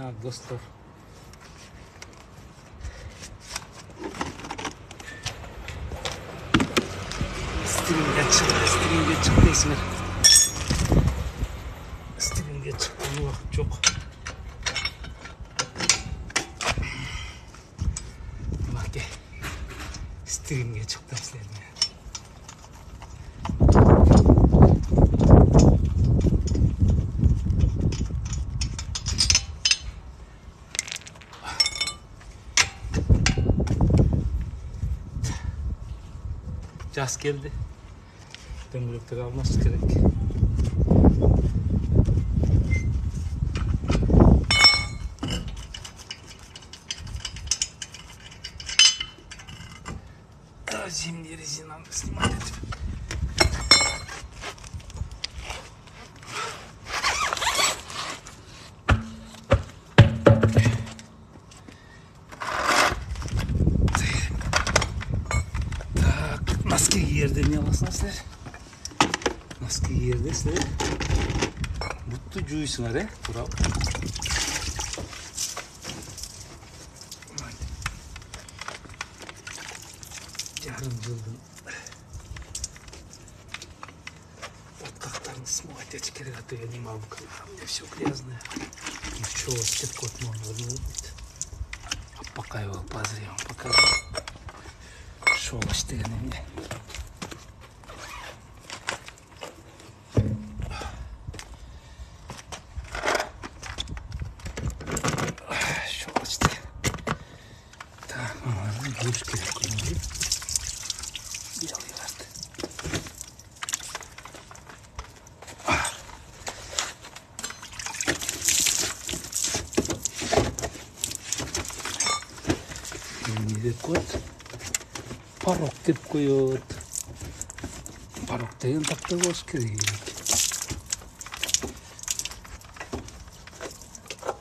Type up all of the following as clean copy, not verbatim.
Так, достор. Стримге çık дейсіңер. Стримге çıkқан уақыт жоқ. Баке, стримге çıktım sizlerle. Jaz geldi. Döngülükte kalması gerek. Şimdi резина снимать. Так, носки yerде не аласың сілер? Носки yerде сілер? Бұтты жуйсыңар, тура. Жарым жылдың откақтарын смывать эти керек, а то я не могу. У меня все грязное. Ничего, степкот можно будет. А пока я его позрел, покажу. Шо лаштыганы мне. Шо лаштыганы. Так, душ керек көңілі. Белый vardı. Ne de koydu? Parok деп koyuyor. Parok деген takta boş gerek.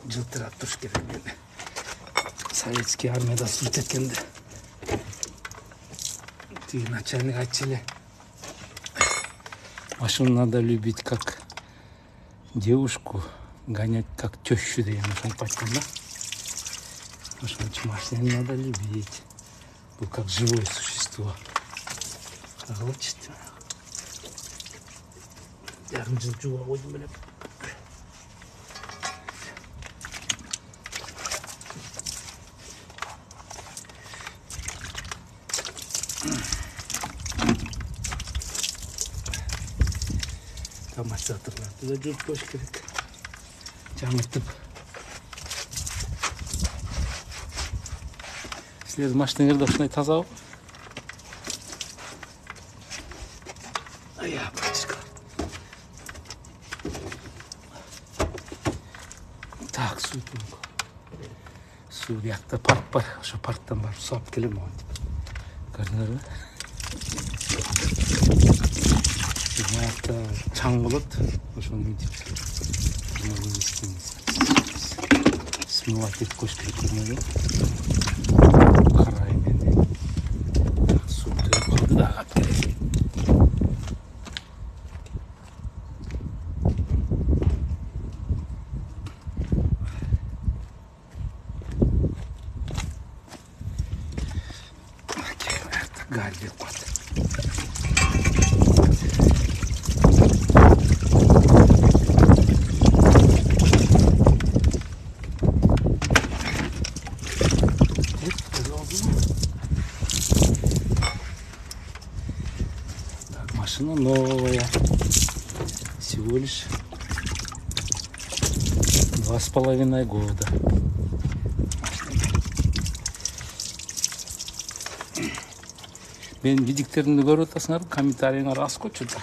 Жылтырап туруш керек мени. Советский армияда служить эткенде. Начальник айтчылы. Машину надо любить как девушку, гонять как тещу деген ошентип айткан да. Ошон үчүн машинаны надо любить. Бул как живое существо. Каралычы. Ярым жыл жууга койдум эле. Амортизаторларды да жууп коюш керек. Жаңыртып. Силердин машинаңарда ушундай тазабы? Ая, пачка. Так, суу турук. Суу бияқта парк бар. Ошо парктан барып суу алып келем антип. Көрдүңөрбү? Бияқта чаң болот. Ошону мынтип. Смывать этип коюш керек көрмөдү. Карай мени. Суу төрүп калды да алып келем. Гарь деп коет. Машина новая. Всего лишь 2,5 года. Мен видиктеримди көрүп атасыңар, комментарийиңар аз көчүрдү.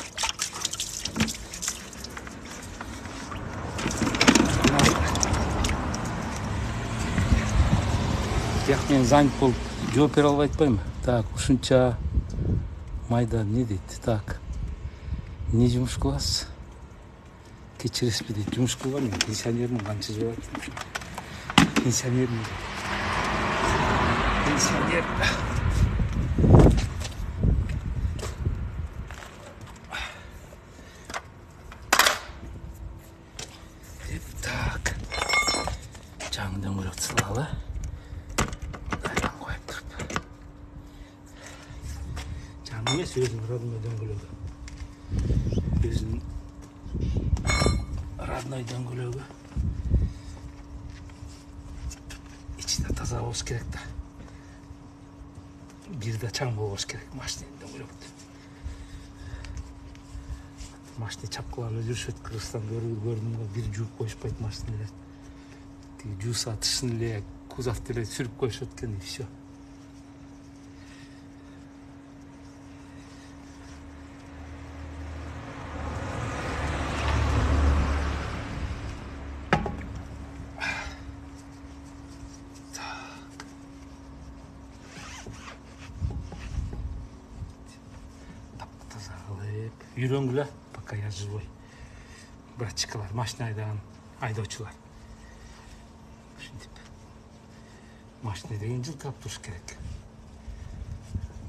Бияк мен занят болуп жооп бере албай атпайбы? Так, ушунча майда не дейт? Так. Не жумуш кыласыз? Кечиресизби дейт. Жумуш кылган мен пенсионермин, канча жыл болот. Пенсионермин. Пенсионер. жаңы дөңгөлөктү салалы. Мындайдан коюп туруп. Жаңы эмес, өзүнүн родной дөңгөлөгү. Өзүнүн родной дөңгөлөгү. Ичи да таза болуш керек да. Бир да чаң болбош керек машинанын дөңгөлөктү. Машина чапкылары жүрүшөт, Кыргызстанда көрдүм го, бир жууп коюшпайт машиналар. Тиги жууса тышын эле кузовду эле сүрүп коюшат экен, и всё. Таза кылып үйрөнгүлө, пока я живой. Братчикалар, машина айдаган айдоочулар. Ушинтип. Машина деген жылтырап туруш керек.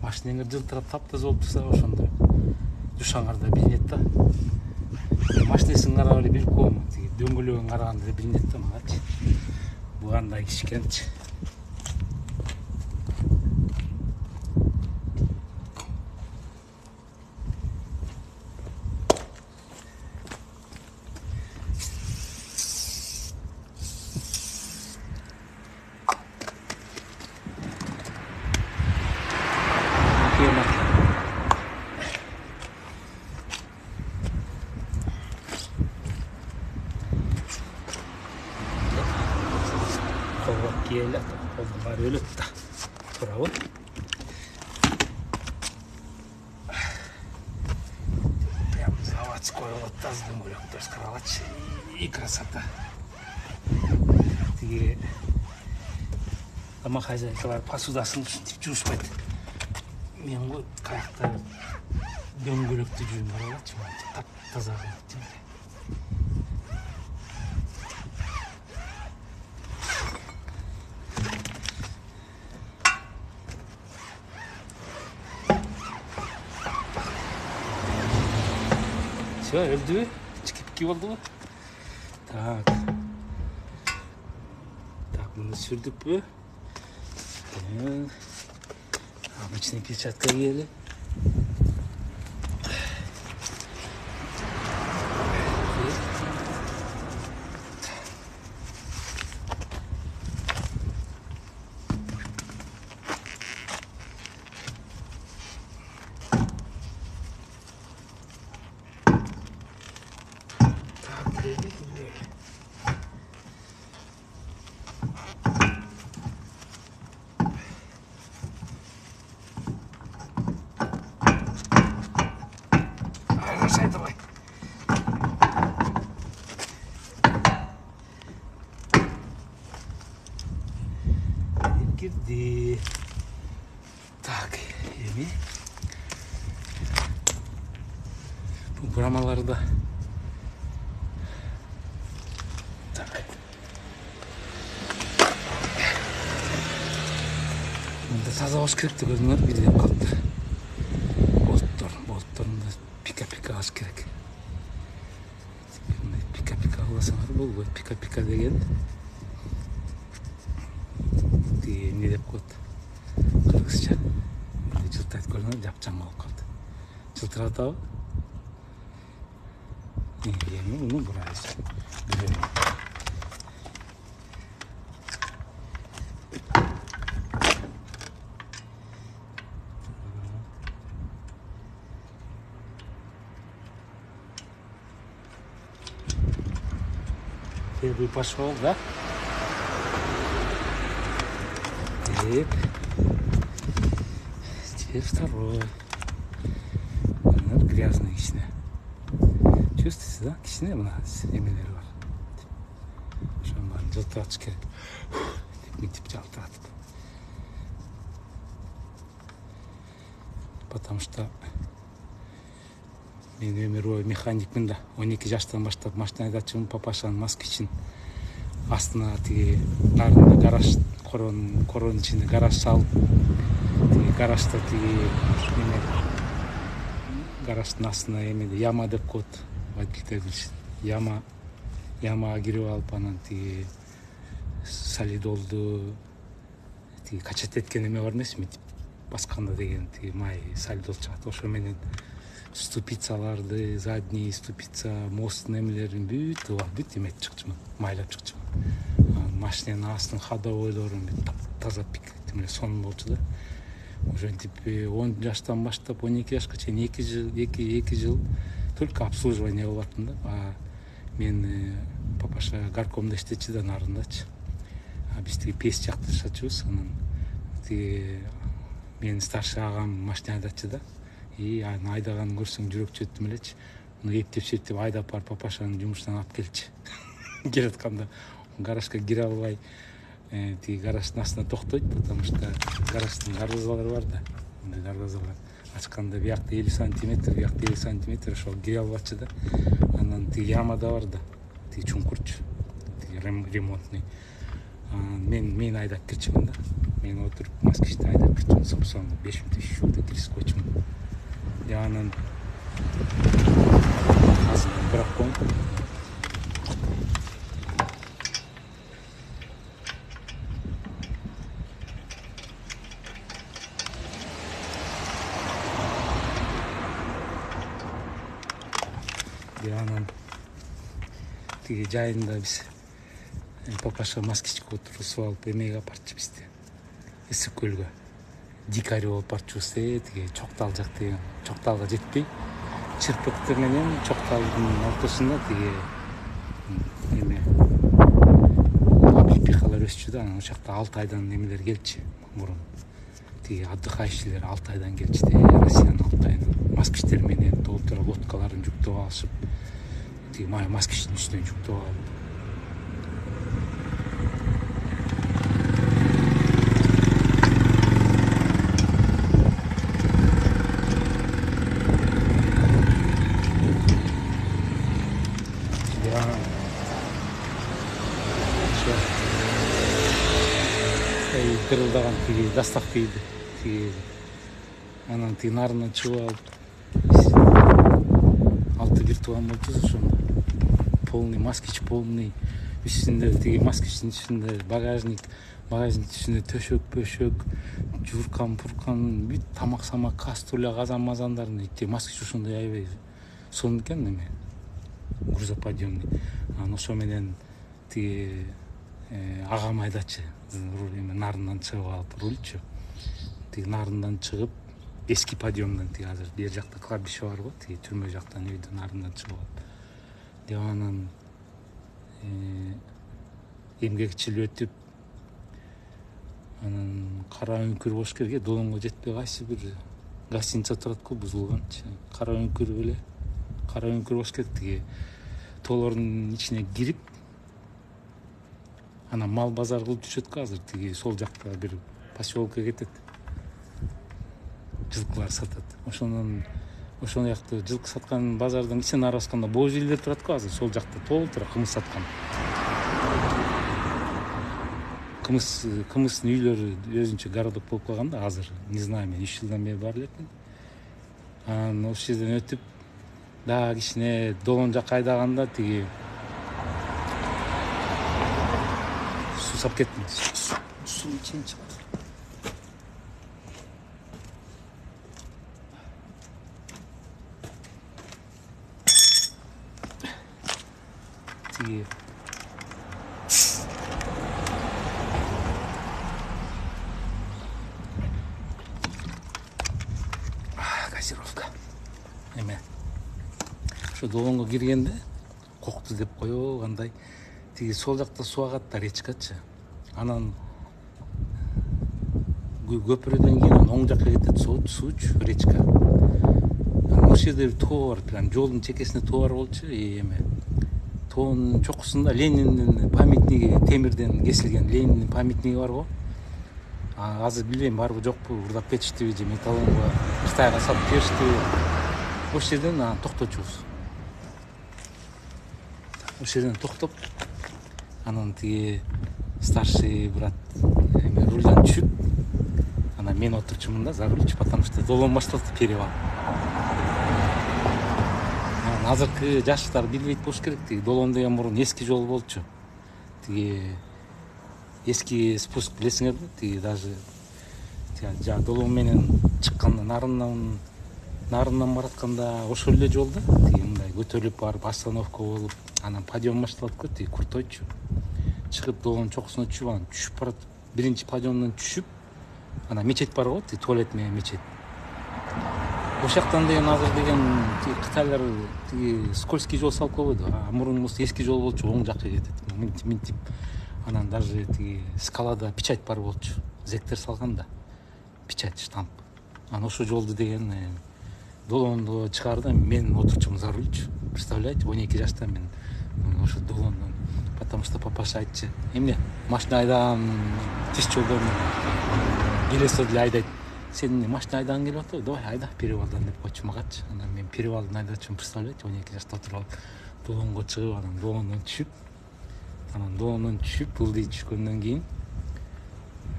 Машинаңар жылтырап таптаза болуп турса, ошондо жушаңарда билинет да. Машинесин карап эле билип коем, тиги дөңгөлөгүн караганда эле билинет да магачы. Бул кандай киши экенчи. Kolga kiyelет, kollar ölüp da turabı. Прям заводской вот тазdım böyle, то есть кровать и красота. Тиги ама хозяйкалар посудасын ушинтип жуушпайт. Мен го каякта дөңгөлөктү жууйм барачы, тап-таза кылып. Все, öldü. Çıkıp oldu mu? Tak. Так, bunu sürdük mü? Обычный перчатка giyeli. Давай. Girdi. Tak, evi. Bu buramaları da. Tak. Bunda taze hoş kırıktı gözümler bir de kaldı. Boltlarında pika az gerek. Pika olasınlar bol pika деген не деп коет кыргызча жылтырайт көргөндө жапчаң болуп калды. Жылтыратабы? Эми муну бурайбыз. Первый пошел, да? Теперь второй. Вот грязный кичине. Чувствуете, да? Кичине мына эмелери бар. Ошонун баарын жылтыратыш керек. Мынтип жалтыратып. Потому что мен өмүр бою механикмин да. 12 жаштан баштап машина айдачумун, папашанын москвичин астына тиги нарында гараж коронун ичинде гараж салып, тиги гаражда тиги эме гараждын астына эмеде яма деп коет водительдер билишет. Ямага кирип алып анан тиги солидолду тиги качат эткен эме бар эмесми, басканда деген тиги май солидол чыгат. Ошо менен ступицаларды, задний ступица, мосттун эмелерин бүт эметип чыкчумун, майлап чыкчумун. Машинанын астын ходовойлорун бүт тазалап эле сонун болчу да. Ошентип 10 жаштан баштап 12 жашка чейин 2 жыл только обслуживание кылып аттым да. Мен папаша горкомдо иштечү да, нарындачы. Биз тиги пес жакта жашачубуз. Анан тиги менин старший агам машина айдачы да. Аны айдаганын көрсөң жүрөк чөттүм элечи. Муну эптеп айдап барып папашанын жумушунан алып келчи. Келатканда гаражга кире албай, тиги гараждын астына токтойт, потому что гараждын дарбазалары бар да. Дарбазалар ачканда биякта 50 сантиметр, биякта 50 сантиметр, ошол кире албачы да. Анан тиги яма да бар да, тиги чуңкурчу, тиги ремонтный. Мен айдап кирчимин да. Мен отуруп Москвичте айдап кирчимин, сопсон 5 минут ишүү деп кирисип койчумун. Анан азыр бирок коюм. Анан тиги жайында биз папаша Москвичке отургузуп алып эмеге алып барчу бизди. Ысык көлгө. Дикарь болуп барчубуз, тиги Чоктал жак деген. Чокталга жетпей, чырпыктар менен Чокталдын ортосунда тиги эме облепихалар өсчү да. Анан ошол жакта 6 айдан эмелер келчи мурун. Тиги отдыхающийлер 6 айдан келчи, Россиянын 6 айынан. Москвичтер менен толтура лодкаларын жүктөп алышып, тиги Москвичтин үстүнөн жүктөп алып. Дырылдаган тиги доставка ийди. Тиги анан тиги нарынан чыгып алып, 6 виртуан болчу ошондо. Полный Москвич, полный. Үстүндө тиги Москвичтин үстүндө багажниктин үстүндө төшөк, журкан, бүт тамак-самак, кастрюля, казан-мазандарын Москвич ошондой аябай сонун экен эме. Грузоподъемный. Анан ошо менен тиги агам айдачы. Нарындан чыгып алып рульчу. Тиги нарындан чыгып, эски подъемдон тиги азыр бер жакта кладбище бар го, тиги түрмө жактан үйдө нарындан чыгып алып. Анан эмгекчил өтүп, анан кара үңкүр болуш керек. Долонго жетпей кайсы бир гостиница турат го, бузулганчы. Кара үңкүр болуш керек. Тиги тоолордун ичине кирип, анан мал базар кылып жүрөт го азыр. Тиги сол жакта бир поселокко кетет. Жылкылар сатат. Ошол жакта жылкы саткан базардын ичине аралашканда боозилдер турат го азыр. Сол жакта толтура кымыз саткан. Кымыздын үйлөрү өзүнчө городок болуп калган да азыр. Не знаю, мен 3 жылдан бери бар элекмин. Анан ошол жерден өтүп, дагы кичине долон жакка айдаганда тиги сусап кеттим. Суу ичен чыгат. Тиги газировка. Эме. Ошо долонго киргенде кокту деп койгандай. Тиги сол жакта суу агат да, речкачы. Анан көпүрөдөн кийин оң жакка кетет суучу, речка. Ошол жерде бир тоо бар, прям жолдун чекесинде тоо бар болчу. Эме тоонун чокусунда Лениндин памятниги, темирден кесилген Лениндин памятниги бар го. Азыр билбейм барбы жокпу, урдап кетиштиби же металлонго Кытайга сатып бериштиби. Ошол жерден токточубуз. Ошол жерден токтоп, анан тиги старший брат рульдан түшүп, анан мен отурчумун да за рульчу, потому что долон башталды перевал. Азыркы жаштар билбейт болуш керек, тиги долон деген мурун эски жол болчу. Тиги эски спуск билесиңерби, тиги даже жана долоон менен чыкканда нарындан баратканда ошол эле жолдо тиги мындай көтөрүлүп барып остановка болуп, анан подъем башталат го, тиги крутойчу. Чыгып долоонун чокусуна түшүп, анан түшүп барат. Биринчи подъемдон түшүп, анан мечет бар го, тиги туалет менен мечет. Ошол жактан деген азыр деген кытайлар тиги скользкий жол салып койбойду. Мурун эски жол болчу, оң жакка кетет. Минтип, анан даже тиги скалада печать бар болчу. Зектер салганда печать, штамп. Анан ошол жолду деген долоонду чыгаарда мен отурчумун за рульчу. Представляете, 12 жашта мен ошол долоондон. Потому что папаша айтчу, эмне машина айдаган тиш жолдон келесо деле айдайт. Сен машина айдаган келип атпайбы? Давай айда перевалдан деп койчу магачы. Анан мен перевалдан айдачумун, представляете, 12 жашта отуруп алып долоонго чыгып, анан долоондон түшүп, ылдый түшкөндөн кийин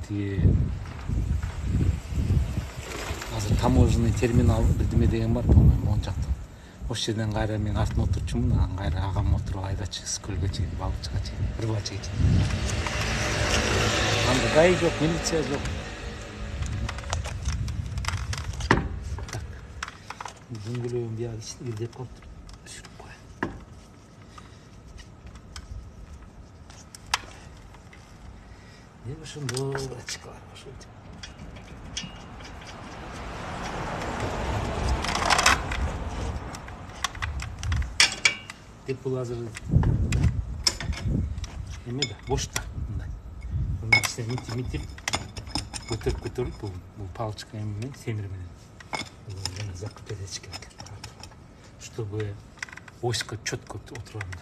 тиги азыр таможенный терминал бирдеме деген бар, по-моему, оң жакта. Ошол жерден кайра мен артына отурчумун, анан кайра агам отуруп айдачы көлгө чейин, балыкчыга чейин, рыбачыга чейин. Анда гаи жок, милиция жок. Дөңгөлөгүн биягы ичине ирдеп калыптыр. Түшүрүп коеюн. Эмне ошондо братчикалар, ошол. Деп бул азыр эмеде, бошта мындай. Мындай ичине митип көтөрүп бул палочка менен, темир менен. Bunu закрепить керек, чтобы оська четко отырғанда.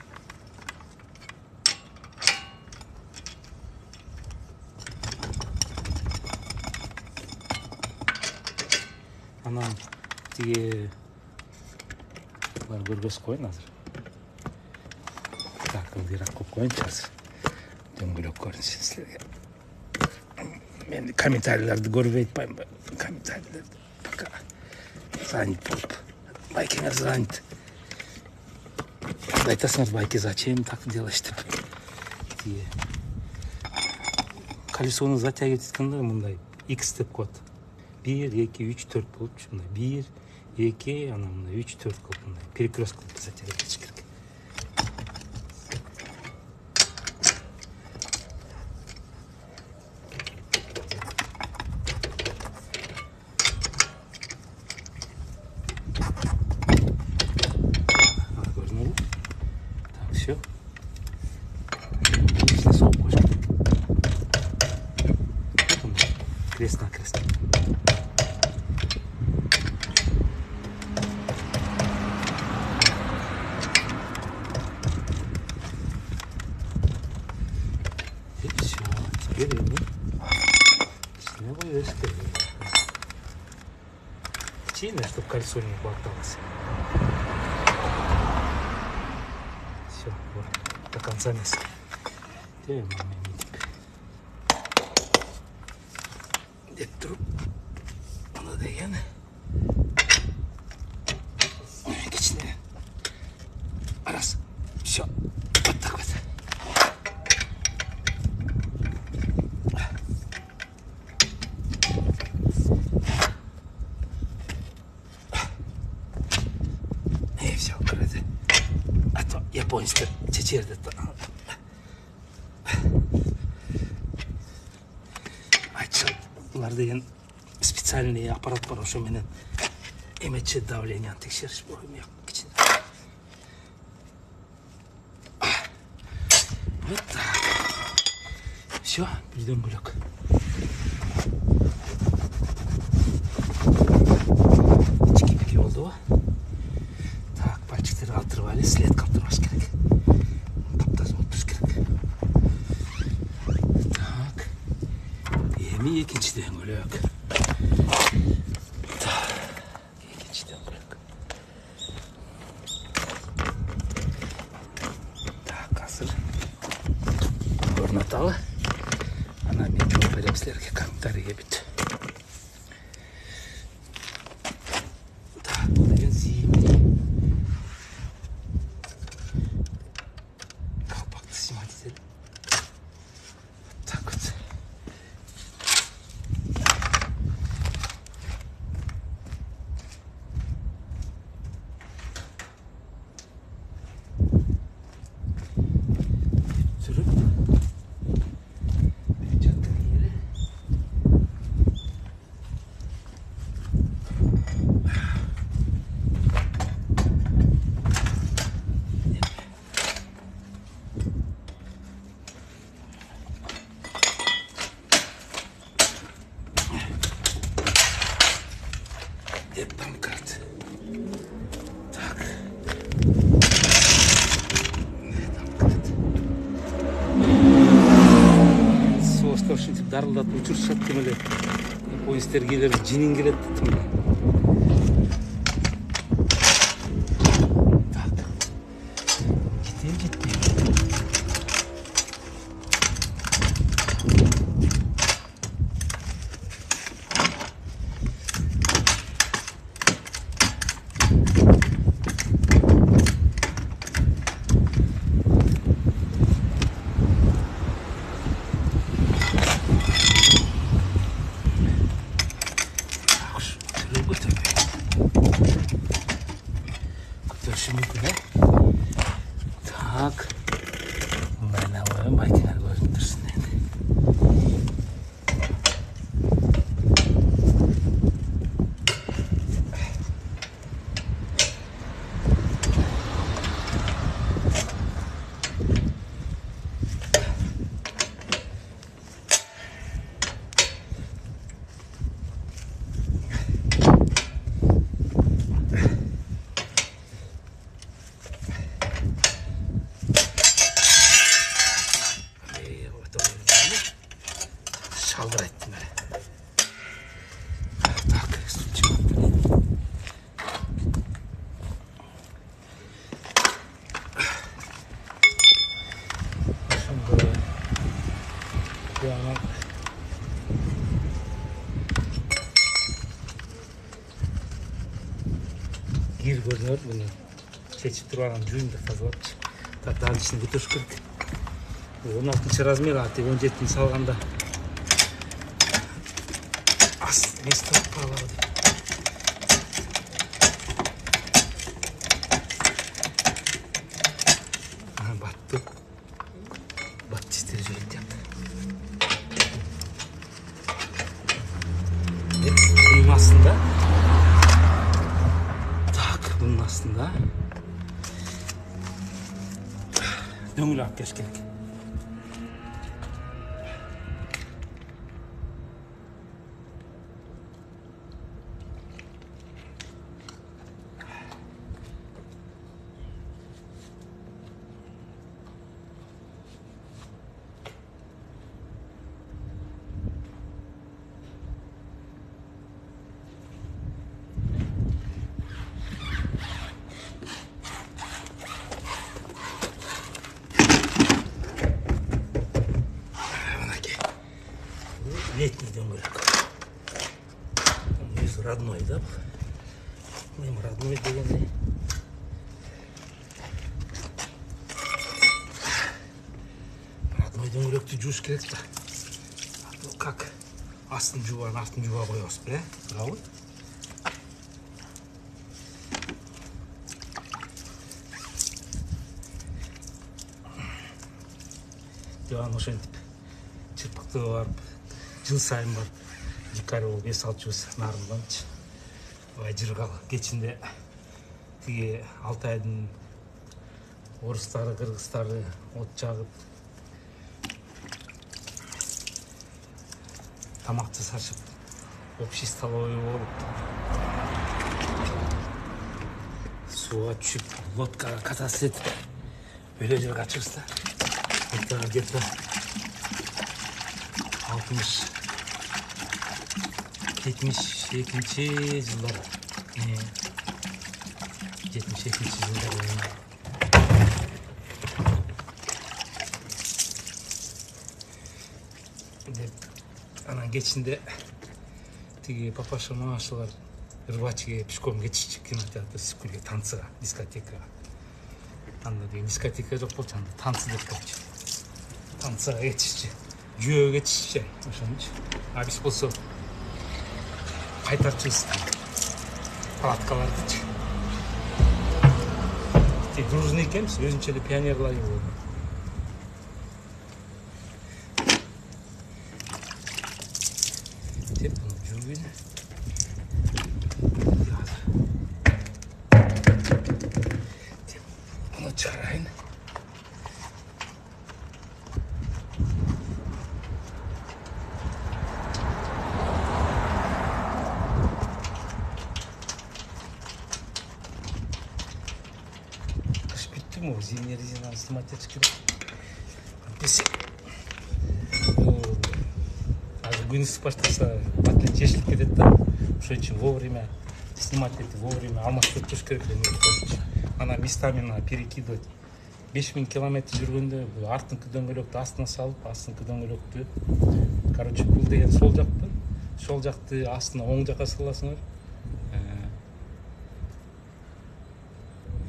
Анан тиги бар көргөз коюн азыр. Так, ылдыйраак коюп коюнчу азыр. Дөңгөлөк көрүнсүн силерге. Мен комментарийлерди көрбөй атпаймынбы? Комментарийлерди пока занят болуп. Байкеңер занят. Айтасыңар, байке, зачем так делаешь деп. Колесону затягивать эткенде мындай X деп коет. 1, 2, 3, 4 болчу. Мындай 1, 2, анан мындай 3, 4 кылып мындай перекрестка затягивать этиш керек. Все. Если сопку крест на крест. И все. Теперь мы снимаем эскалатор. Сильно, чтобы кольцо не болталось. Все, вот, до конца мяса. Теперь маме деп туруп, аны деген кичине раз, все, вот так вот. И все, короче. А то японецтер чечерди. Айтышат, булар деген специальный аппарат бар, ошо менен эметчи давленияны текшериш болот, мыяк кичине. Вот так. Все, бир дөңгөлөк. Ички пики болду. Так, пальчиктерди калтырып алып, след калтырбаш керек. Таптаза болуп туруш керек. Так. Эми экинчи дөңгөлөк. Так, экинчи дөңгөлөк. Так, азыр орноталы. Анан мен жооп берем силерге, комментарийге бүт. Так, бул деген зимний. Колпакты снимать етели. Так вот. поездка ушинтип дарылдатып учурушат ким эле поезддер келер жинин келет Так, mana bu makina ko'rinib tursin endi. Şaldıraydım böyle. Tak, su çıkarttım. Şimdi yani gir görünüyor bunu. Çeçip durağın cüyüm de fazla olmuş. Tak daha içini götürüş kırık. 16 razmer atı 17'ni salganda. Ne stop bağladı. Aha battı. Battı istericilik yaptı. Bunun aslında bunun aslında döngül akış gerek. Летний дöngülük. Здесь родной, да? Моим родной дегенде. Родной döngülüktü жууш керек та. Как? Астын жууа коебуз, бе? Туурабы? Жана ошентип чырпактыгы барып жыл сайын барып дикарь болуп 5-6 жыл нарынданчы ай жыргал кечинде тиги Алтайдын орустары кыргыздары от жагып тамак жасашып общий столовый болуп сууга түшүп лодкага катасы этип өлө жер качыбыз да где-то 72 жылдар 72 жылдар деп анан кечинде тиги папаша мамашалар рыбачыга пешком кетишчү кинотеатр Сыкульге танцыга дискотекага анда деген дискотека жок болчу анда танцы деп коечу танцыга кетишчү жүйөгө кетишчү ошончу а биз болсо кайтарчубуз палаткалардычы дружный экенбиз өзүнчө эле пионер лагерь болду деп жүргөн bunu çıkarayım. Kış bitti mi o? Zimleri zindan slimatya çıkıyor. Biz күн ысып баштаса батлен шешіліп кетеді да. Ошон үчүн вовремя снимать этти, вовремя алмаштырып туруш керек. Ана местами перекидывать. 5000 километр жүргөндө артыңкы дөңгөлөктү астына салып, астыңкы дөңгөлөктү. Короче, бул деген сол жакты, сол жакты астына оң жака саласыңар.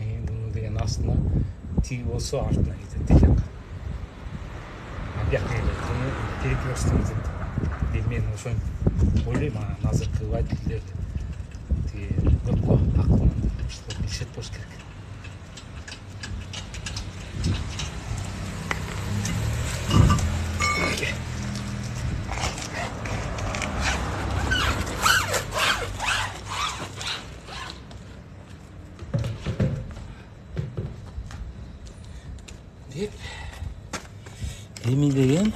Буну деген астына тиги болсо артына кетет деген. Бияка эле перекресток деп мен ошон ойлойм, азыркы водительдер тиги көпкө акылын билишет болуш керек. Деп эми деген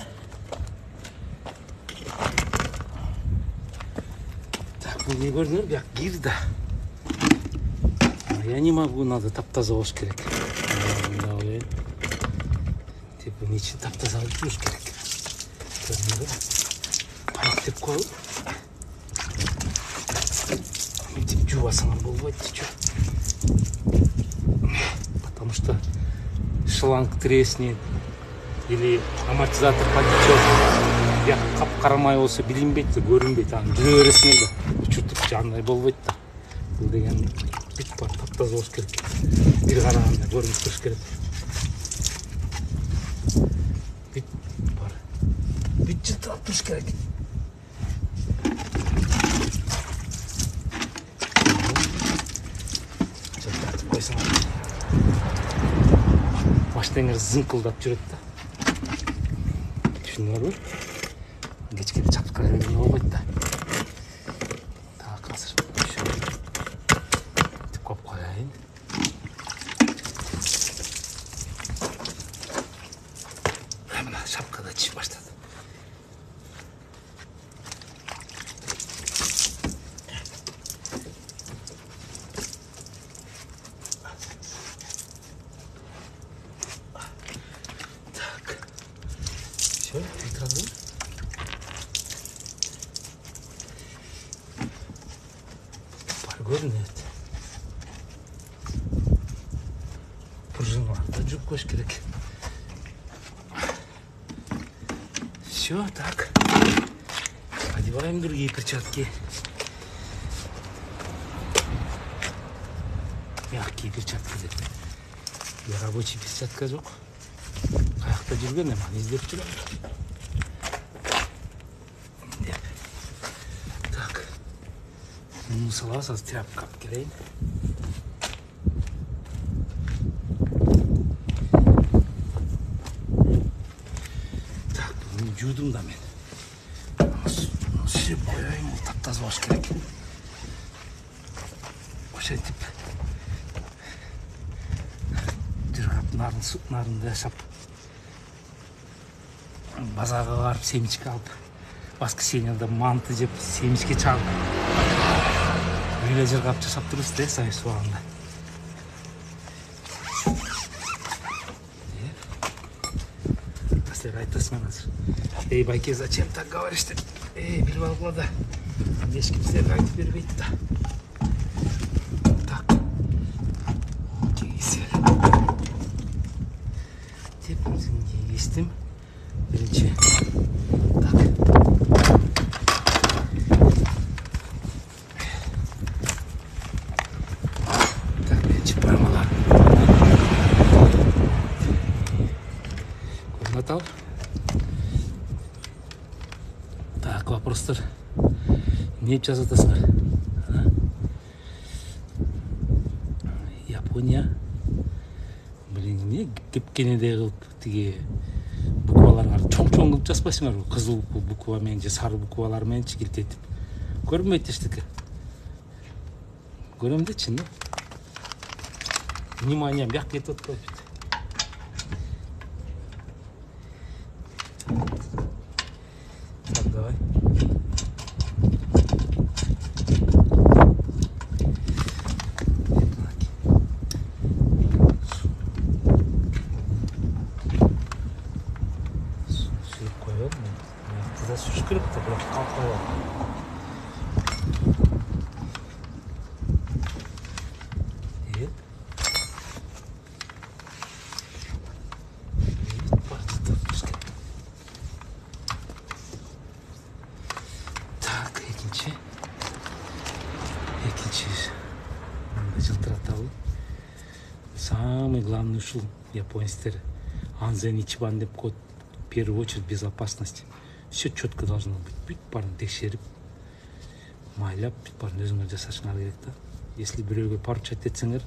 так, бул не көрдүңөр, бияк кир да. Я не могу, надо таптаза болуш керек. Тип бунун ичин таптаза кылып туруш керек. Парктеп коюп мынтип жуубасаңар болбойт, потому что шланг треснет или амортизатор потечет. Я кап-карамай болсо билинбейт да, көрүнбөйт, аны жүрө бересиңер да, учуртуп андай болбойт да. Бул деген бүт бар, таптаза болуш керек. Бир караганда көрүнүп туруш керек. Бүт бар. Бүт жылтырап туруш керек. Жылтыратып койсоңор машинаңыз зыңкылдап жүрөт да. Түшүнүңөрбү? Кечкеде чапкыр эле болбойт да. Так, азыр тип коюп коеюн. Мына шапкада чыгып баштады. Фильтрану. Бар көрүнөт. Пружиналарды жууп коюш керек. Все, так. Одеваем другие перчатки. Мягкие перчатки деп. Рабочий перчатка жок. Каякта жүргөн эми, аны издеп жүрөм. Так. Муну салабыз, азыр тряпка алып келейин. Так, буну жуудум да мен. Сүйүп коеюн, бул таптаза болуш керек. Ошентип нарын жашап базарга барып семечке алып, воскресеньеда манты жеп, семечке чагып, үйлө жыргап жашап турубуз да, сайыс убагында. Силер айтасыңар азыр. Эй, байке, зачем так говоришь? Эй, билип алгыла да. Эч ким силерге айтып бербейт да. Так. Кийгизсер. Деп кийгиздим. Биринчи. Так. Так, биринчи бармалар. Көрүнөт ал. Так, вопростор. Не жазып атасыңар? Япония. Блин, не кепкенедей кылып тиги букваларга чоң-чоң кылып жазбайсыңар? Кызыл буква менен же сары буквалар менен чигилтетип. Көрүнбөйт эчтеке. Көрөм дечи, ну. Внимание, бияк кетип атпайбы. Так, давай. сүрүш керек да, бирок калкабай бар. Так, экинчи жылтыратабы. Самый главный ушул японецтер анзен ичибан деп коет. В первую очередь безопасность. Все четко должно быть. Бүт барын текшерип, майлап, бүт барын өзүңөр жасашыңар керек да. Если бирөөгө поручать этсеңер,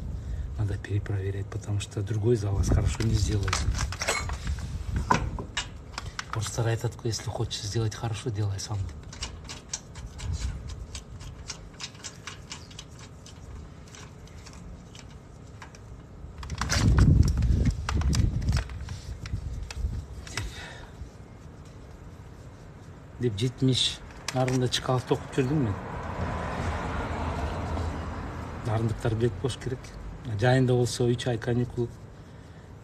надо перепроверять, потому что другой за вас хорошо не сделает. Орустар айтат, если хочешь сделать хорошо, делай сам. Деп 70 нарында чыкалыкта окуп жүрдүм мен. Нарындыктар билет болуш керек. Жайында болсо 3 ай каникул.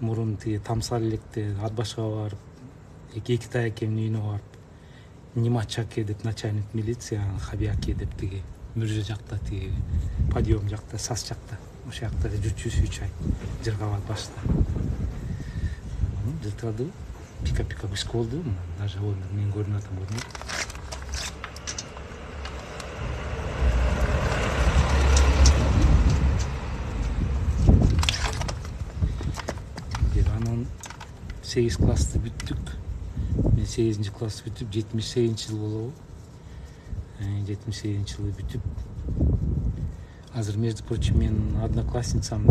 Мурун тиги Тамсал электе Атбашка барып, Экитай экенин үйүнө барып, Нимачаке деп начальник милиция, Хабиаке деп тиги Мүржө жакта, тиги подъем жакта, Сас жакта. Ошол жакта жүрчүбүз 3 ай. Жыргабад башта. Жылтырады. Пика-пика бышкы болду. Даже мен көрүнүп атам көрдүм. Анан 8 классты бүттүк. Мен 8 классты бүтүп 78 жыл болобу. 78 жылы бүтүп. Азыр, между прочим, мен одноклассницам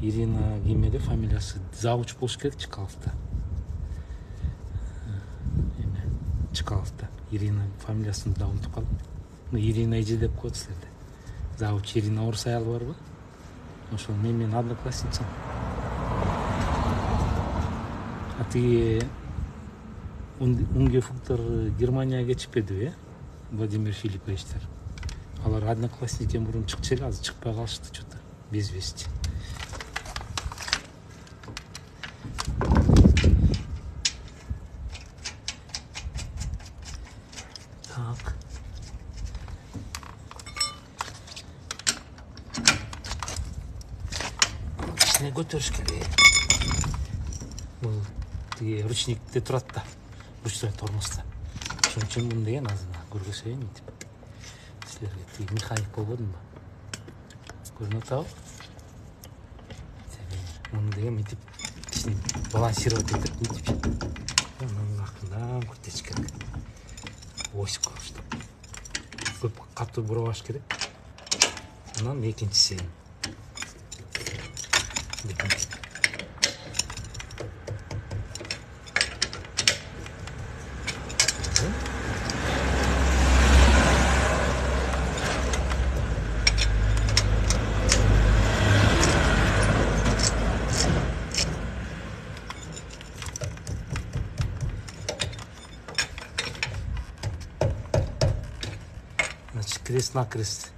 Ирина кимеде фамилиясы завуч болуш керек Чкаловта. Чкаловта. Ирина фамилиясын да унутуп калдым. Ирина эже деп коет силерде. Завуч Ирина орус аял барбы? Ошол менин одноклассницам. А тиги унгефуктар Германияга кетишпедиби, Владимир Филипповичтер. Алар одноклассниктен мурун чыкчу эле, азыр чыкпай калышты что-то. Без вести. Так. Кичине көтөрүш керек. Бул тиги ручникте турат да. Ручной тормозда. Ошон үчүн муну деген азыр көргөзөйүн деп. Силерге тиги механик болбодумбу? Көрүнүп атабы? Муну деген мынтип кичине балансировать этип мынтип. Анан акырындан көтөрүш керек. Ось коштоп. Көп катуу бурабаш керек. Анан экинчиси. Значит, крест-накрест.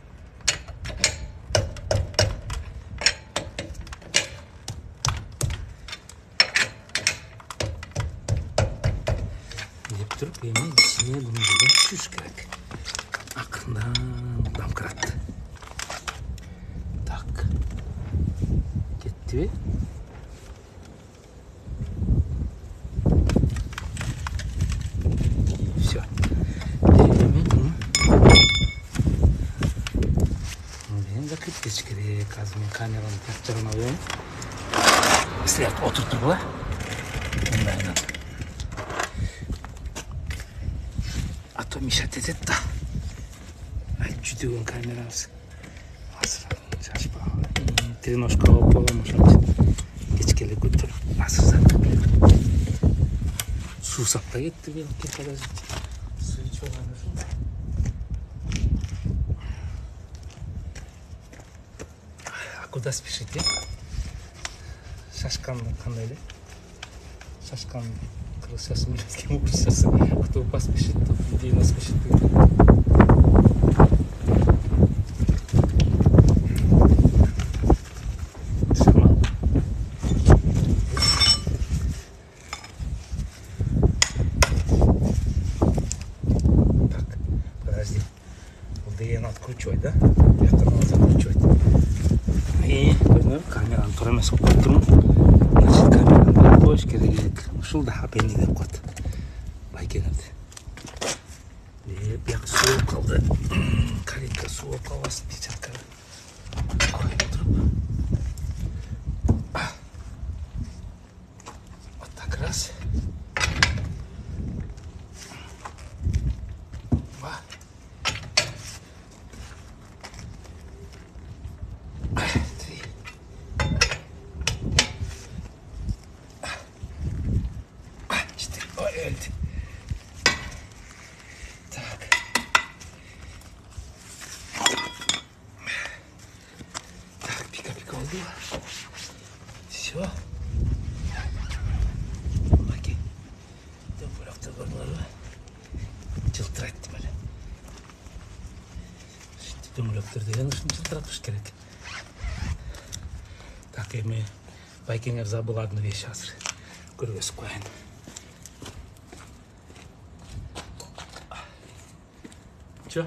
Деп туруп, эми ичине муну деген түшүш керек. Акырындан дамкрат. Так. Кеттиби? Все. Закрепить керек. Азыр мен камераны тартырына коеюн. Силер отуртугула. Мындайынан. А то мешать этет да. Жүдөгөн камерабыз. Азыр шашпа. Треножка алып коелам ошентип. Кечке эле көтөрүп, азыр закрепилет. Суу саптай кетти белки подождите. Суу ичип алган ошо. Куда спешите? Шашкан кандай эле? Шашкан крысасы милицейский ужасы. Кто поспешит, тот людей нас спешит. откручивать, да? Бияктан алып откручивать. Көрүнөбү? Камераны туура эмес коюп коюптурмун. Значит, камераны баары коюш керек. Ушул да апени деп коет. Байкеңерди. Бияк суу болуп калды. Калитка суу болуп калбасын печаткага. Коюп туруп. Вот так раз. Два. Три. Четыре. Ой, öldü. Так. Так, пика-пика oldu. Все. Bakayım. Дөңгөлөктөр көрдүңөрбү? Жылтырайт эле. Дөңгөлөктөр деген ушуну жылтыратыш керек. Так, эми байкеңер забыл одну вещь азыр көргөзүп коеюн. Чё?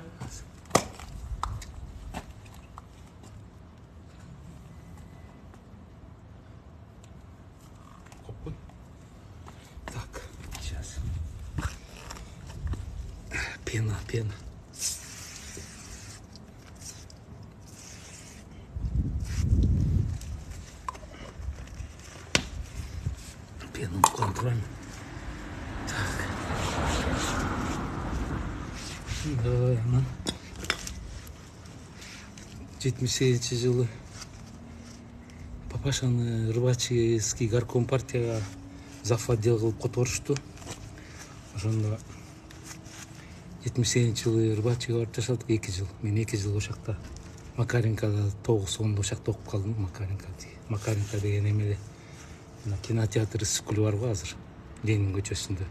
Так, сейчас. Пена. Пену контроль. Так. Давай, 78-жылы папашаны рыбачийский горком партияга зав. Отдел кылып которушту. Ошондо 78-жылы рыбачийге барып жашадык 2 жыл. Мен 2 жыл ошакта Макаренкада 9-10 ошакта окуп калдым. Макаренко деген эмеле кинотеатр Ысыкүл барбы азыр? Ленин көчөсүндө.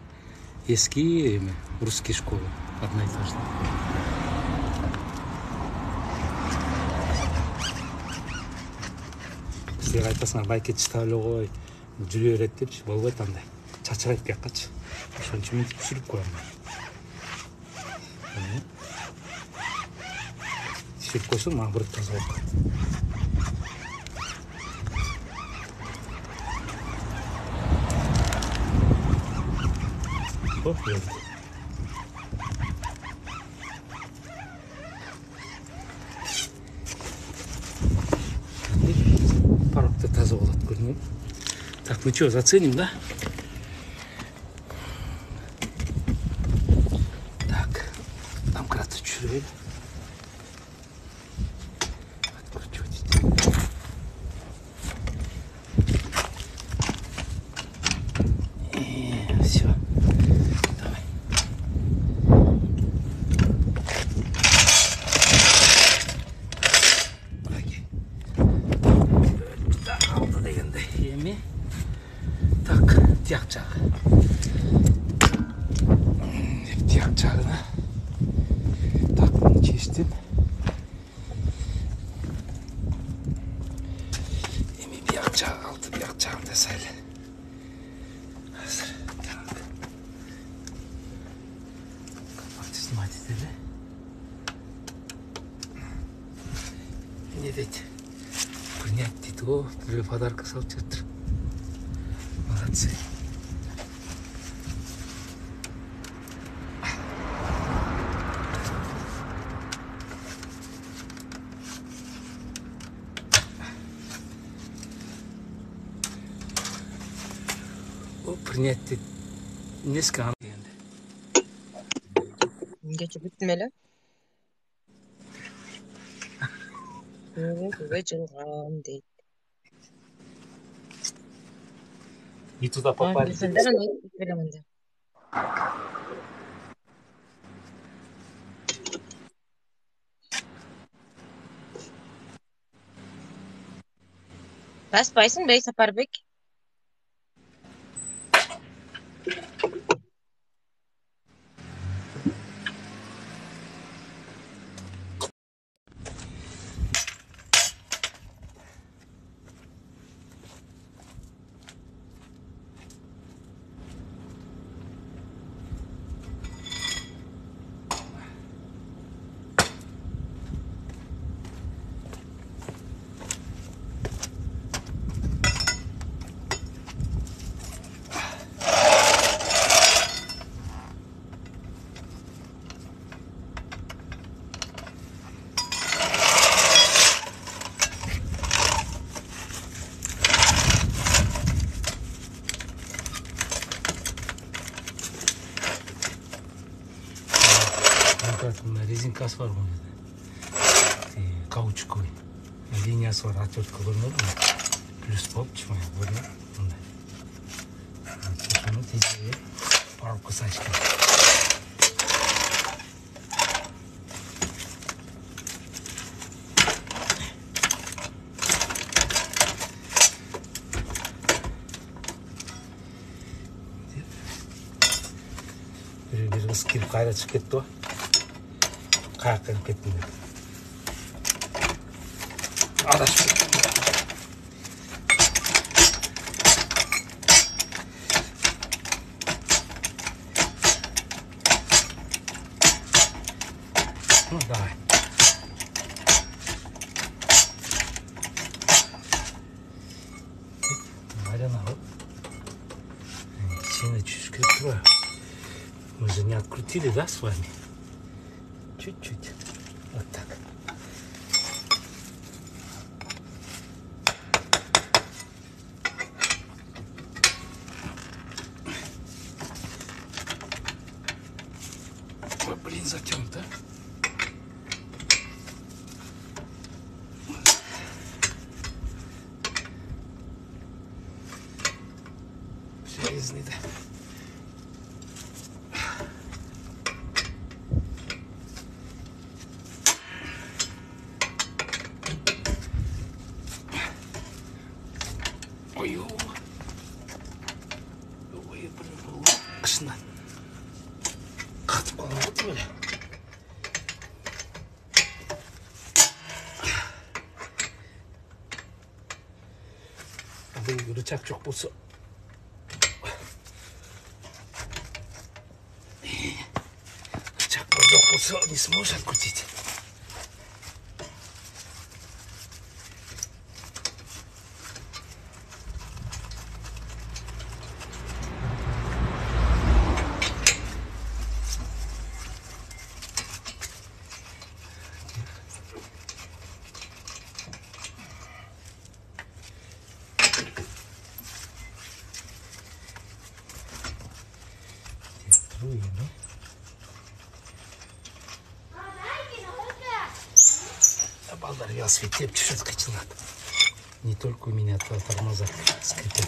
Эски эме русский школа, одноэтажный. Силер айтасыңар байке чыта эле кой, жүрө берет депчи, болбойт андай. Чачырайт биякачы. Ошон үчүн мынтип түшүрүп коем. Түшүрүп койсом, мага бир таза болуп калат. Хоп, geldi. Парок-то таза болот, көрүнөбү? Так, ну что, заценим, да? Так, домкраты чуть-чуть. Откручивать. И все. Давай. Окей. Так, алды дегендей. Эми. Так, тияк жагы. Тияк жагына. Так, муну чечтим. Эми бияк жагы калды, бияк жагын жасайлы. Азыр. Так. Компакты снимать этели. Не дейт? Принять дейт. О, бирөө подарка салып жатыр. Молодцы. О, принять дейт. Эмнески аны дегенде. Кече бүттүм эле. Көбө жылгам дейт. И туда попали. Телефондон айтып беремин да. Таспайсың бей Сапарбек? резинкасы бар ғой каучуковый линиясы бар отвертка көрінеді ма плюс болып чимай көрінеді мындай соны тезірек пробка салыш керек бір қыз келіп қайда шығып кетті ғой қаяққа кіріп кеттім деп адасып кеттім ну давай варена ғой сені чуть кіріп тұр. Мы же не открутили, да, с вами? Чуть-чуть. Вот так. Ой, блин, затянуто. Железный, да. Ой, блин, қышынан қатып қалған ғой бөле. Бұл рычаг жоқ болса. Рычаг жоқ болса, не сможет открутить. Балдар велосипед тепчет, что скачет. Не только у меня тормоза скрипят.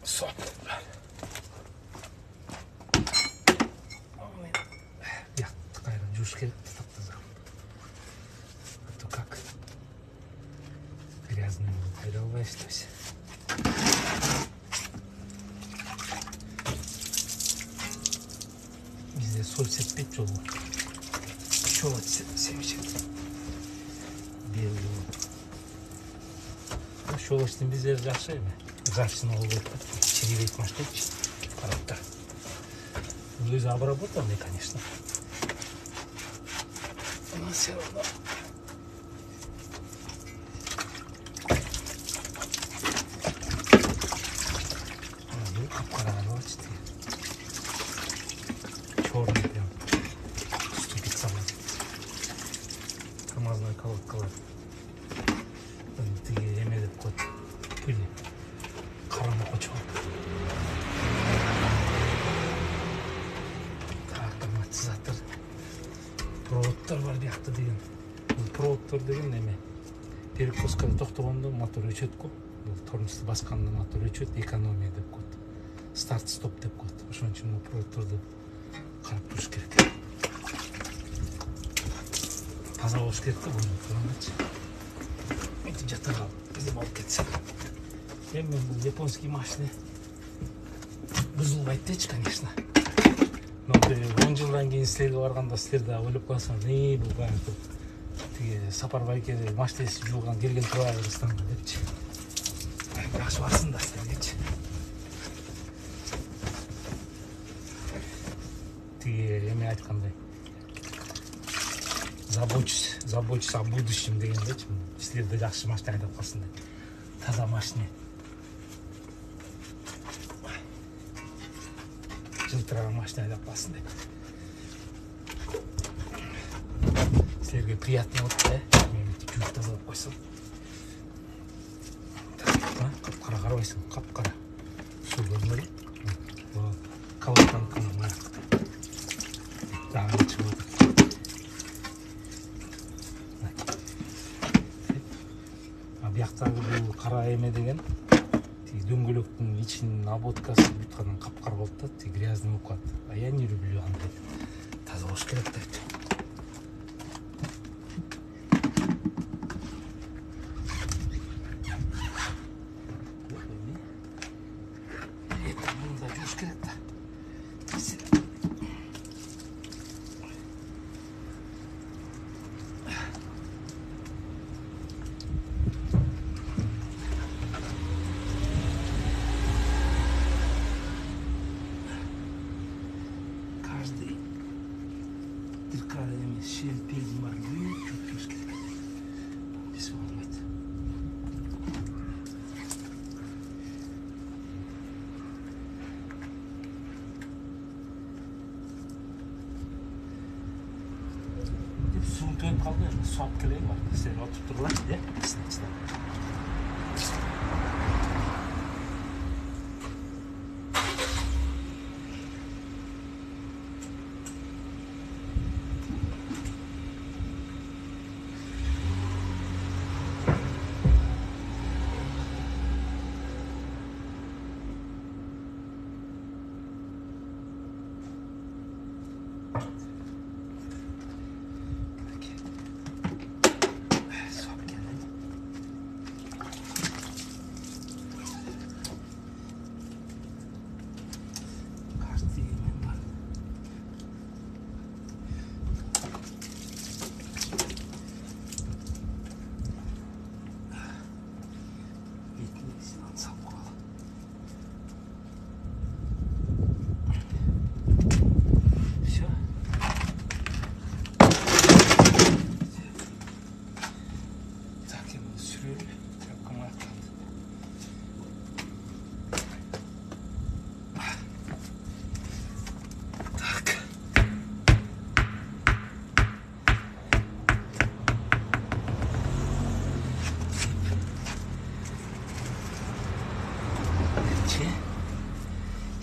Соп. Я такая жушка, а то как грязный вырываешь, то есть. Везде 45 жолу. Что вот 70. Белый. Щелочный бездер жақсы ме? Жақсыны ол болып чиребейт маштечи. Қараптар. Өзі обработанный, конечно. Но все равно. Қап-қара аралашты. Черный прям. проводтор бар биякта деген. Бул проводтор деген эме. Перекоскада токтогондо мотор өчөт го. Бул тормозду басканда мотор өчөт, экономия деп коет. Старт стоп деп коет. Ошон үчүн бул проводторду карап туруш керек. Таза болуш керек да буну тургандачы. Эти жатага изим алып кетсе. Эми бул японский машина бузулбайт дечи, конечно. Но 10 жылдан кийин силерге барганда силер да ойлоп каласыңар, бул баягы тиги Сапар байкеде машинеси жуулган келген тура Кыргызстанга депчи. Жакшы барсыңдар силергечи. Тиги эме айткандай. Забочься о будущем дегендечи. Силер да жакшы машина айдап калсыңдар. Таза машина. Жылтыраган машина айдап калсын деп. Силерге приятный болот да. Мен жууп тазалап койсом. Капкара карабайсың, капкара. Суу көрүнбөйбү? Колосканканын маяк. Дагы чыгып атат. Бияктагы бул кара эме деген дөңгөлөктүн ичинин ободкасы бүткөндөн капкара болуп да, грязный болуп калат. А я не люблю андай. Таза болуш керек да. Мында жууш керек да. Şerpildim var. Çok göz gerek. Biz olmaydı. Hep su dönüp kaldı ya. Su apkeleği var. Seni oturturlar diye. İçine.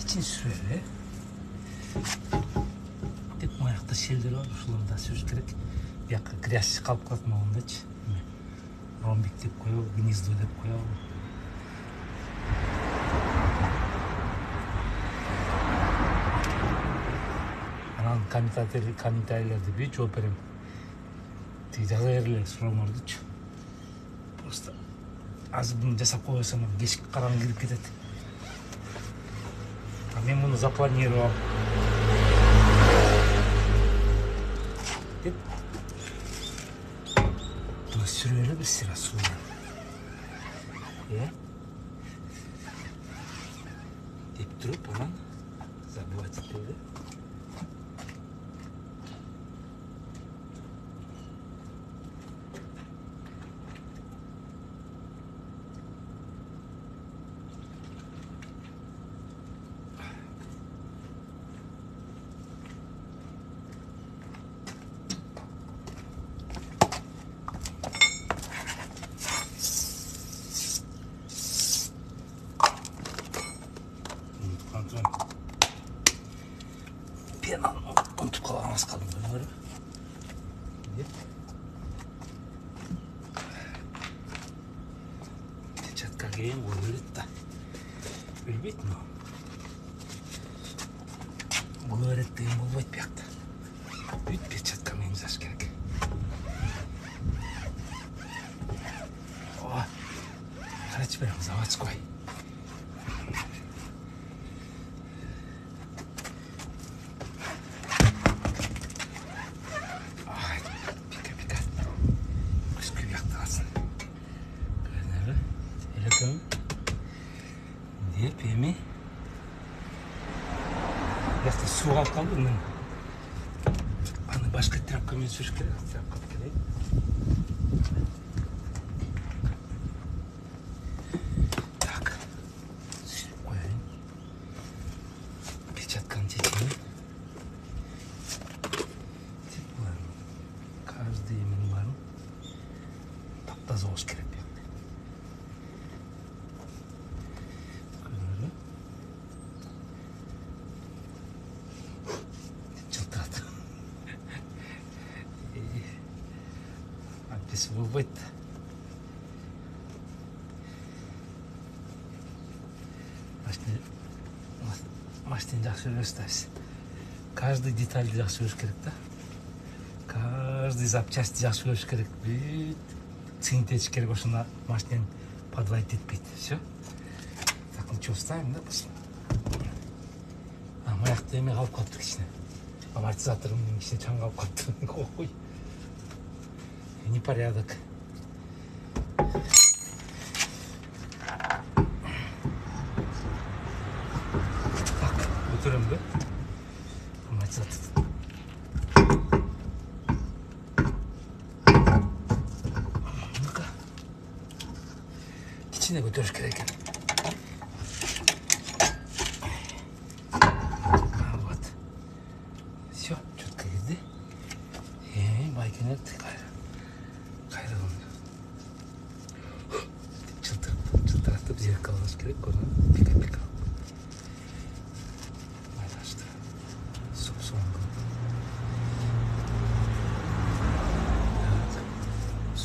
İçin süreli. Tek ayakta şeyler var, şunları da sürüş gerek. Bir yakı gres kalıp kalkmağında hiç. Rombik deyip koyuyor, gniezdo deyip koyuyor. Anan комментарийлерди bir жооп берем. Тиги жаза бергиле суроолордучу. Просто азыр буну жасап койсом кечки караңгы кирип кетет. Мен bunu запланировал. Деп bunu sürüyle bir sıra suya. Deyip durup hemen забывать etmeli. Ben unutup kalamaz kaldım böyle. Печатка кейін өледі да. Өлбейді ма? Бұл өрет деген болбайды бияқта. Бүйт печаткамен жасаш керек. О, қарачы берем, заводской. Пика-пика. Күшкі бияқта қалсын. Көрінері, телеком. Деп, еме. Бияқта су қалып қалды, мен. Аны башқа тряпкамен сүріш керек. Тряпка келейін. Так. Сүріп қояйын. Печатканы тетейін. Теп бұларын. Каждый емен барын. Тап-таза болуш керек бияқта. Көрінері. Жылтырады. Әпкесі болбайды. Машинаны жақсы өрестайсыз. Каждый детальді жақсы өреш керек да. Каждый запчасти жақсы өреш керек. Бүт цинт етіш керек, ошона машинаны подводить етпейді. Все. Так, ну что, вставим, да, после? Маяқты еме қалып қалыпты кішіне. Амортизаторымның ішіне чаң қалып қалыпты. Ой. Непорядок. Так, өтірім бі? Амортизатор. Ну-ка. Кичине көтеріш керек екен. Вот. Все, четко кирди. Байкенер қайра қылды. Жылтыратып зеркалғаш керек, көрді. Пика-пика. Байлашты. Соң-соңғы.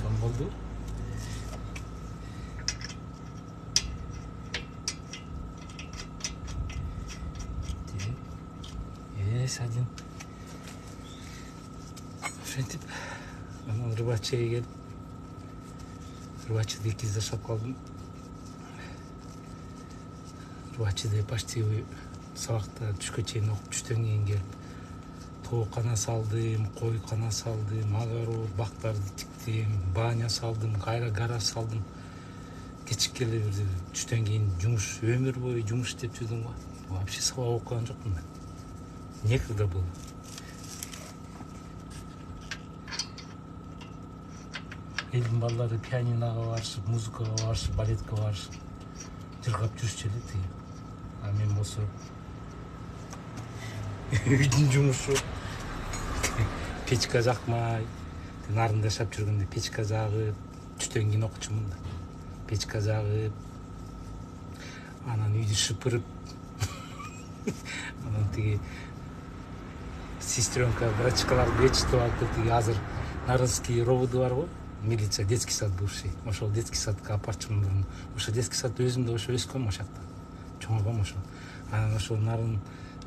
Соң болды. Один. Ошентип, анан рыбачыга келип, рыбачыды 2 жашап калдым. Рыбачыды почти сабакта түшкө чейин окуп, түштөн кийин келип, тоок кана салдым, кой кана салдым, огород, бактарды тиктим, баня салдым, кайра гараж салдым. Кечикке эле бир түштөн кийин жумуш, өмүр бою жумуш иштеп жүрдүм го. Вообще сабак окуган жокмун мен. Некогда было. Элдин балдары пианиноға барышып, музыкаға барышып, балетке барышып, жыргап жүрүшчү эле тиги. А мен болсо үйдүн жумушу. Печка жакмай, нарында жашап жүргөндө печка жагып, түштөн кийин окучумун да. Печка жагып, анан үйдү шыпырып, анан тиги сестренка врачкаларды ээрчитип алып, тиги азыр Нарынский роводу бар го, милиция, детский сад бывший. Ошол детский садка апарчумун. Ошо детский сад өзүм да ошо өскөм ошол жакта. Чоңойгом ошо. Анан ошо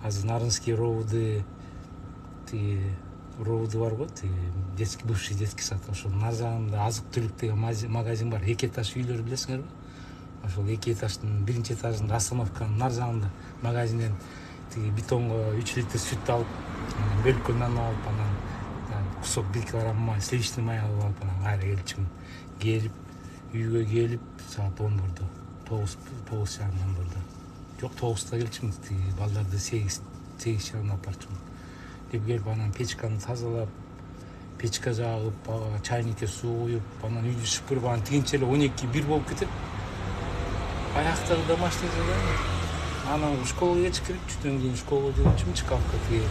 азыр Нарынский роводу, тиги роводу бар го, тиги детский бывший детский сад. Ошол нар жагында азык түлүк деген магазин бар. 2 этаж үйлөр билесиңерби? Ошол 2 этаждын 1 этажында Расстановканын нар жагында магазинден тиги бетонго 3 литр сүт алып, бөлкө нан алып, анан кусок 1 килограмм май, сливочный май алып, анан кайра келчимин. Келип, үйгө келип, саат 11-да, 9 жарымдан бұрда. Жок, 9-да келчимин, тиги балдарды 8 жарымдан апарчумун. Деп келип, анан печканы тазалап, печка жагып, чайникке суу куюп, анан үйдү шыпырып, анан тигинче эле 12-1 болуп кетет. Аяктагы домашний задание. Анан школага кетиш керек, түштөн кийин школага жүрүчүмүн, шкафка тиги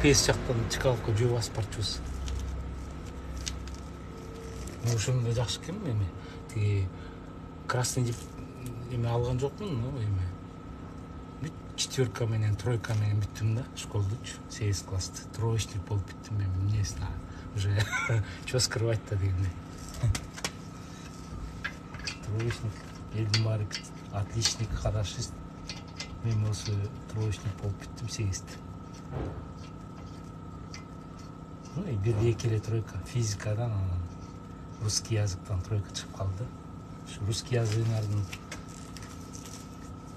пес жактан шкафка жөө басып барчубуз. Ошондо жакшы экен эми. Тиги красный деп эме алган жокмун, эме. Бүт четверка менен тройка менен бүттүм да школду 8 классты. Троечник болуп бүттүм мен. Эмнеси да уже чё скрывать да дегендей. Троечник, элдин баары отличник, хорошист. Мен осы троечник болуп бүттүм 8-ти. Ну и бир эки эле тройка физикадан, анан русский языктан тройка чыгып калды. Ушу русский языгыңардын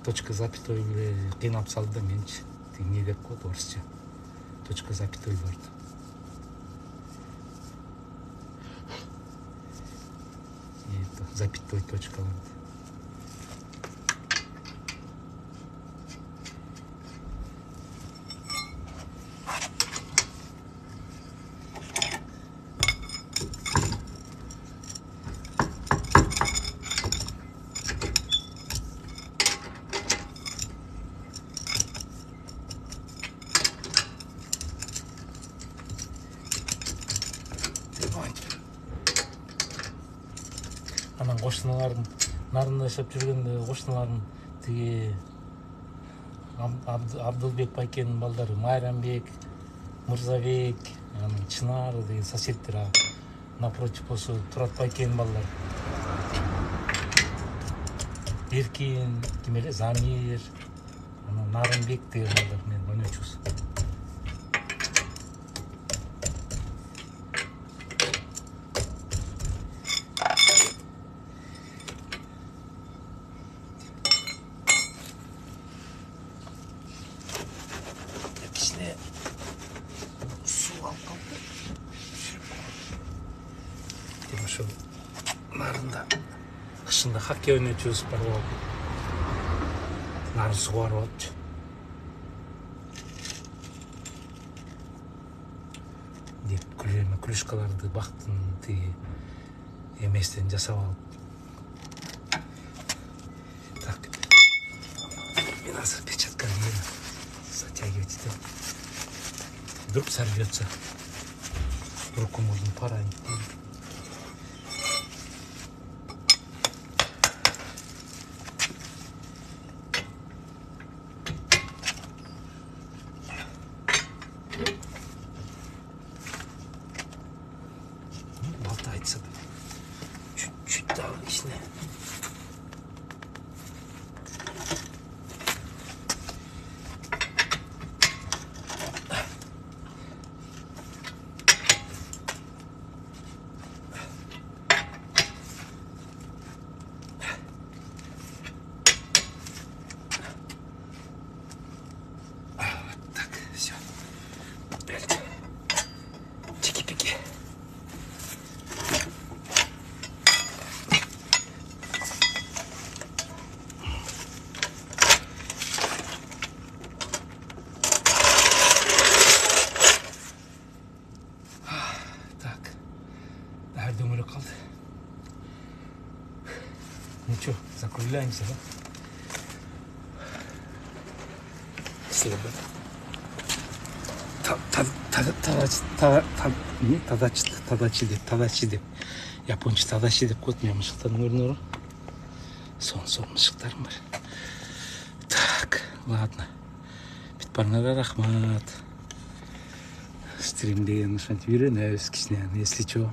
точка запятой эле кыйнап салды да менчи. Тиги эмне деп коет орусча. Точка запятойлорду. Запятой точкаларды. Анан кошуналардын нарында жашап жүргөндө кошуналардын тиги Абдылбек байкенин балдары Майрамбек, Мырзабек, анан Чынар деген соседдер напротив болсо Турат байкенин балдары. Эркин, ким эле Замир, анан Нарымбек деген балдар менин ойночубуз. Ошо нарында кышында хоккей ойночубуз бар болуп. Нарын сугарып алыпчы. Деп клюшкаларды бактын тиги эместен жасап алып. Так. Мен азыр перчатканы затягивать этем. Вдруг сорвется. Руку можно поранить. Болтается. Чуть-чуть дал лишнее. Все. Опять. Чики-пики. Так. Дагы дөңгөлөк калды. Ничего, закругляемся, да? Слабо. Тадачи деп японча тадачи деп коет. Мен мышыктардын көрүнөрү. Сон мышыктарым бар. Так, ладно. Бүт барыңарга рахмат. Стрим деген ушинтип үйрөнөбүз кичине. Если чё,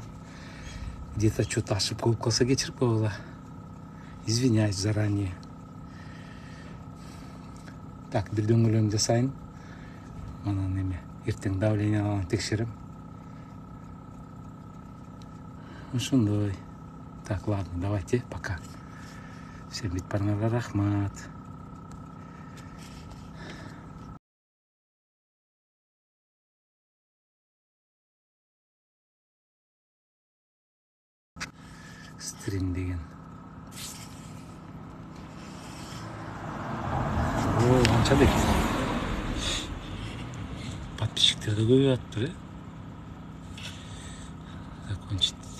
где-то что-то ошибка болуп калса кечирип койгула. Извиняюсь заранее. Так, бир дөңгөлөгүм жасайын. Анан эме эртең давленияларын текшерем. Ошондой. Так, ладно, давайте, пока. Всем бүт барыңарга рахмат. Стрим деген. О, канча деп. Подписчиктер да көбөйүп атыптыр, Закончить.